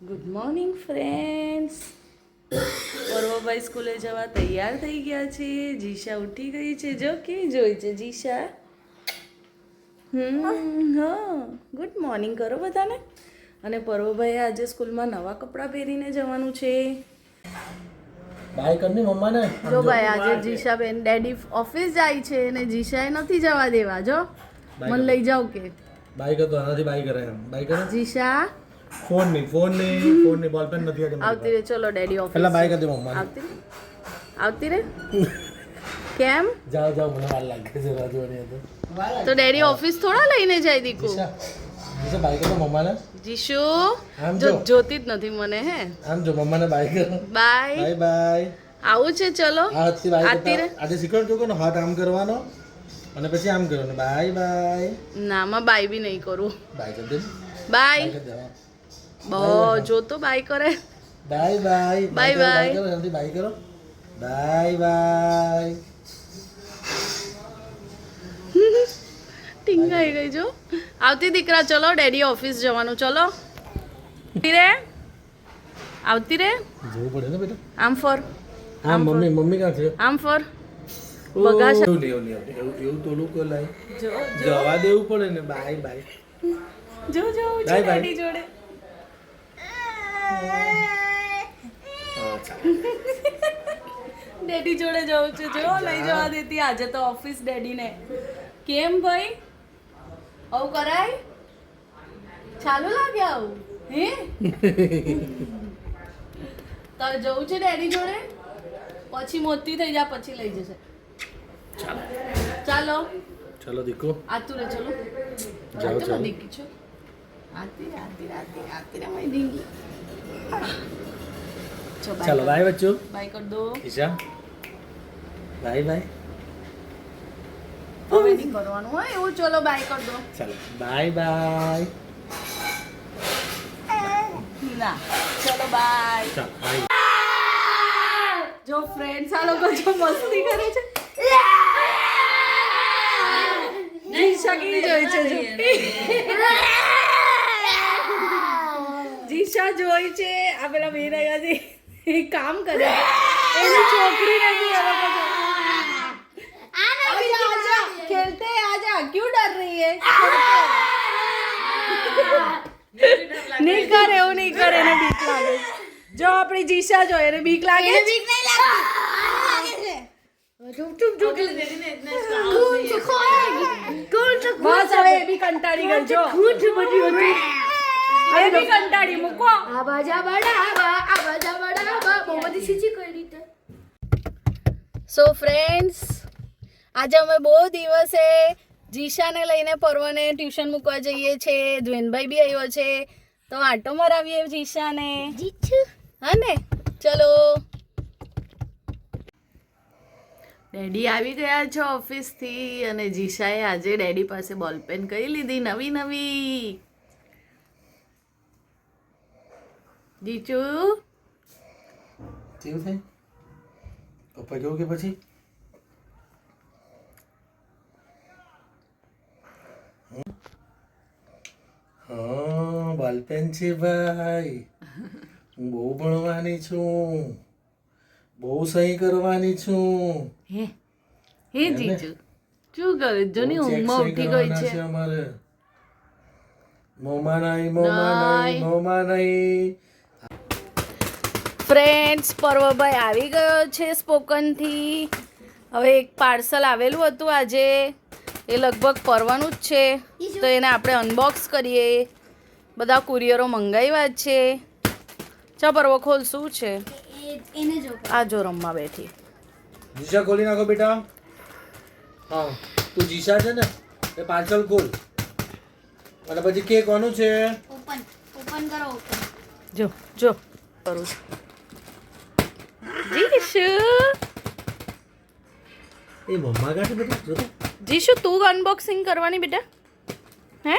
Good morning friends. પર્વભાઈ સ્કૂલે જવા તૈયાર થઈ ગયા છે. જીશા ઉઠી ગઈ છે. જો કેવી જોઈ છે જીશા. હા, ગુડ મોર્નિંગ કરો બધાને. અને પર્વભાઈ આજે સ્કૂલમાં નવા કપડાં પહેરીને જવાનું છે. બાય કરની મમ્માને. જો ભાઈ આજે જીશાબેન ડેડી ઓફિસ જાય છે અને જીશાએ નથી જવા દેવા. જો મને લઈ જાવ કે બાય કરતો આનાથી બાય કરે એમ. બાય કરે જીશા. ફોન ની બોલપેન નથી આવતી રે. ચલો ડેડી ઓફિસ. પેલા બાય કરી દે મમ્મા. આવતી રે. કેમ જાઓ મને વાર લાગે છે રાજવાની હતો. તો ડેડી ઓફિસ થોડા લઈને જાય દીકુ. જીશા બાય કરો મમ્માને. જીશુ આમ જો જો. જોતી જ નથી મને. હે આમ જો મમ્માને બાય કરો. Bye bye. આવું છે. ચલો આજથી બાય આતી રે. કરતા આજે શીખવાડ દો ને હાથ આમ કરવાનો અને પછી આમ કરવાનો. બાય. ના માં બાય બી નહીં કરું. બાય કરી દે. બાય કરી દે. બો જો તો બાય કરે. બાય. Bye bye. કરો જલ્દી બાય કરો. બાય. ટીંગાઈ ગઈ જો. આવતી દીકરા. ચલો ડેડી ઓફિસ જવાનું. ચલો રે. આવતી રે. જવું પડે ને બેટા. આમ ફર. હા મમ્મી ક્યાં છે? આમ ફર. બગાશ. એવું તોલું કો લાય. જો જવા દેવું પડે ને. બાય. જો Bye, bye. ડેડી જોડે. ડેડી જોડે જવું છે. જો લઈ જવા દેતી આજે તો ઓફિસ ડેડીને. કેમ ભાઈ આવું કરાય? ચાલુ લાગે આવું? હે તારે જવું છે ડેડી જોડે? પછી મોટી થઈ જા પછી લઈ જશે. ચાલો ચલો દીકો. આતું રે. ચલો જાઓ. દીકી છો. આતી રે મારી દીંગી. ચલો બાય બચ્ચો. બાય કર દો. ઈશા બાય. હવે નહીં કરવાનું હોય એવું. ચલો બાય કર દો. ચલો બાય. ના ચલો બાય. ચાલો બાય. જો ફ્રેન્ડ્સ આ લોકો જો મસ્તી કરે છે. જીશા કેવી જોઈ છે જો. જીશા જોઈ છે. આ પેલા મેરા છે એ કામ કરે છે. એની છોકરી નથી. એ લોકો आजा खेलते हैं, आजा क्यों डर रही है? नहीं करे એવું નહીં કરે. એને બીક લાગે. જો આપણી જીશા જો એને બીક લાગે. એને બીક નહીં લાગતી. ચૂપ બસ હવે એ બી કંટાળી ગઈ. જો એ બી કંટાળી. મૂકો. સો ફ્રેન્ડ્સ આજે અમે બહુ દિવસે જીશાને લઈને પર્વને ટ્યુશન મૂકવા જઈએ છીએ. ધ્વેનભાઈ બી આવ્યો છે તો આંટો મરાવીએ જીશાને. હા ને. ચલો ડેડી આવી ગયા છે ઓફિસથી અને જીશાએ આજે ડેડી પાસે બોલપેન કઈ લીધી નવી. જીચુ કેવું થાય? પપ્પા કેવું કે પછી હા બોલપેન છે ભાઈ. હું બહુ ભણવાની છું. બહુ સહી કરવાની છું. હે જીજુ શું કરે? જો ની ઊંઘમાં ઉઠી ગઈ છે. અમારે મોમાં નહીં. ફ્રેન્ડ્સ પર્વભાઈ આવી ગયો છે સ્પોકનથી. હવે એક પાર્સલ આવેલું હતું આજે. એ લગભગ પરવાનું જ છે તો એને આપણે અનબોક્સ કરીએ. બધા કુરિયરો મંગાવ્યા જ છે. ચા પર્વ ખોલ. શું છે? આ જો રમવા બેઠી. જીશા ખોલી નાખો બેટા. હા તું જીશા છે ને એ પાર્સલ ખોલ અને પછી કે કોનું છે ઓપન કરો. જો કરું છું. જીશુ એ મમ્મા કાઢે બેટા. જો જીશુ તું અનબોક્સિંગ કરવાની બેટા. હે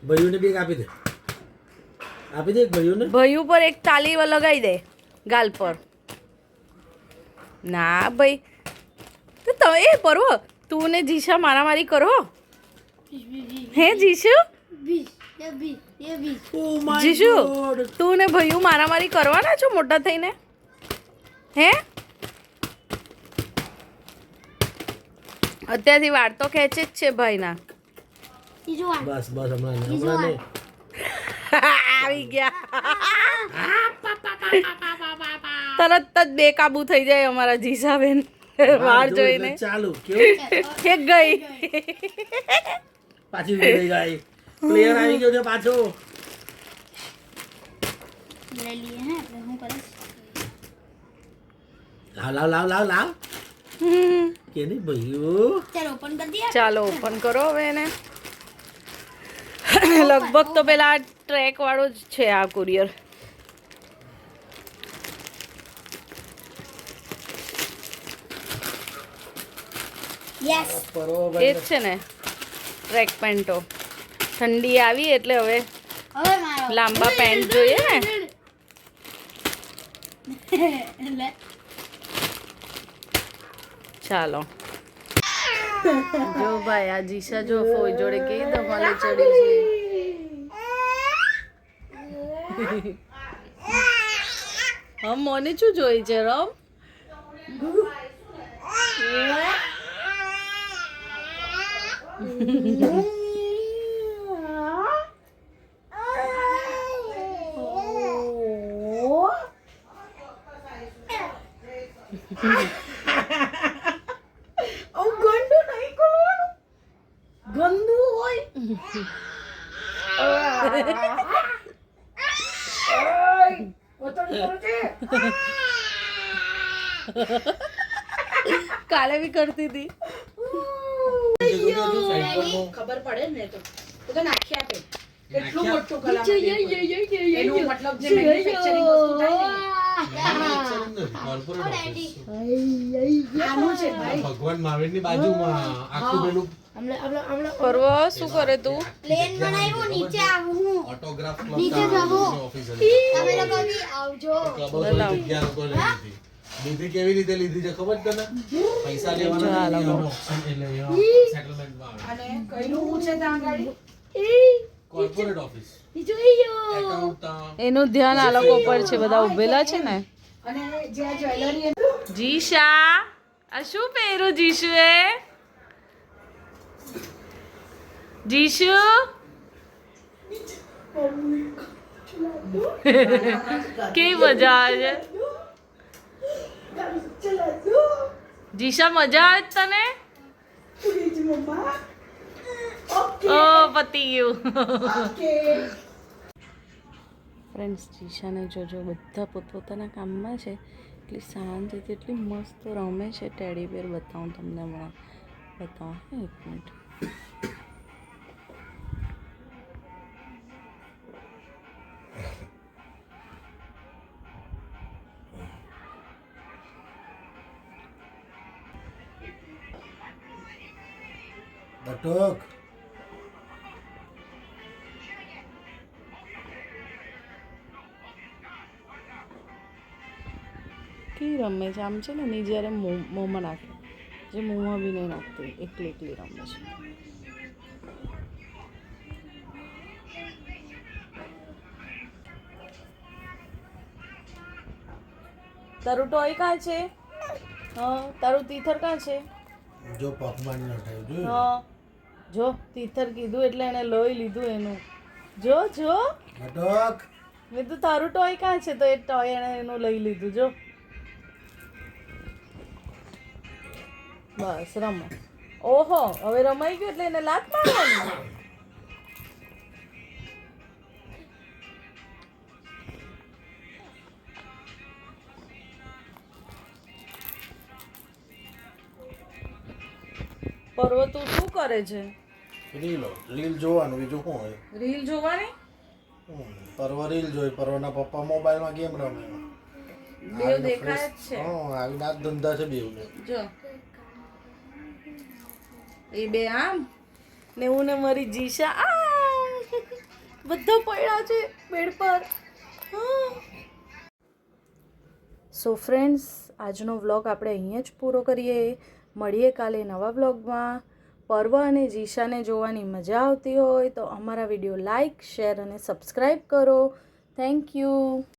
ભાઈઓને બી એક આપી દે એક ભાઈઓને. ભયું પર એક તાલી લગાવી દે ગાલ પર. ના ભાઈ તો તમે એ પર્વ તું ને જીશા મારામારી કરો. હે જીશુ ये भी ઓ માય જીશુ ગોડ તું ને ભૈયું મારામારી કરવાના છો મોટા થઈને હે અત્યારથી વાળ તો ખેંચે જ છે ભાઈના तीजो वाला બસ બસ હમણાં નહીં આવી ગયા તરત જ બેકાબુ થઈ જાય અમારા જીસાબેન વાળ જોઈને ચાલુ કેવું એક ગઈ પાછી ઉડી ગઈ પ્લેયર આવી ગયો છે પાછો ले लिए हैं આપણે હું કરીશ લાવ લાવ લાવ લાવ લાવ કે નહીં ભાઈઓ चलो ओपन कर दिया ચાલો ઓપન કરો હવે એને લગભગ તો પેલા ટ્રેક વાળો જ છે આ કુરિયર यस બરોબર એ જ છે ને ટ્રેક પેન્ટો ઠંડી આવી એટલે હવે હવે મારો લાંબા પેન્ટ જોઈએ ને લે ચાલો જો ભાઈ આ જીસા જો ફોઈ જોડે કેવી ધમાલે ચડી છે હમ મને શું જોઈ છે રમ કાલે બી કરતી હતી ખબર પડે ને તો તો નાખી આપે કેટલું મોટું કલા એનું મતલબ જે મેન્યુફેક્ચરિંગ વસ્તુ થાય ને આનું છે ભાઈ ભગવાન મહાવીરની બાજુમાં આખું પેલું પર્વ શું કરે તું પ્લેન બનાવ્યું નીચે આવું ઓટોગ્રાફ નીચે જવો ઓફિસ તમે લોકો બી આવજો જગ્યા લોકો લીધી લીધી કેવી રીતે લીધી છે ખબર તને પૈસા લેવાના ઓપ્શન એટલે સેટલમેન્ટમાં આવે અને કઈનું હું છે ત્યાં ગાડી કોર્પોરેટ ઓફિસ એકાઉન્ટ એનું ધ્યાન આ લોકો પર છે બધા ઉભેલા છે ને અને જે આ જ્વેલરી જીશા આ શું પહેર્યું જીશુએ જીશુ કેવી મજા આવે છે જીશા મજા આવે છે તને ઓ પતી ગયું ફ્રેન્ડ્સ જીશાને જોજો બધા પોતપોતાના કામમાં છે એટલી શાંતિથી એટલી મસ્ત રમે છે ટેડી બેર બતાવું તમને હમણાં બતાવો હા એક મિનિટ બટોક કેવી રમે છે આમ છે ને ની જ્યારે મોંમાં નાખે જે મોંમાં બી નહીં નાખતી એકલી એકલી રમે છે તારું ટોય કાં છે હા તારું તીથર કાં છે જો પકવાન ન થાય જો હા જો તીથર કીધું એટલે એને લોહી લીધું એનું જો જો બટોક મેં તો તારું ટોય કાં છે તો એ ટોય એણે એનું લઈ લીધું જો બસ રમો ઓહો હવે રમાઈ ગયું એટલે એને લાત મારવાની પર્વ તું શું કરે છે રીલ જોવાનું બીજું શું હોય રીલ જોવાની પર્વ રીલ જોઈ પર્વના પપ્પા મોબાઈલમાં ગેમ રમે બેવ દેખાય જ છે આવીને આ ધંધા છે બેવને જો એ બે આમ ને હું ને મારી જીશા આમ બધા પડ્યા છે બેડ પર સો ફ્રેન્ડ્સ આજનો વ્લોગ આપણે અહીંયા જ પૂરો કરીએ મળીએ કાલે નવા વ્લોગમાં પર્વ અને જીશાને જોવાની મજા આવતી હોય તો અમારા વિડીયો લાઇક શેર અને સબસ્ક્રાઈબ કરો. Thank you.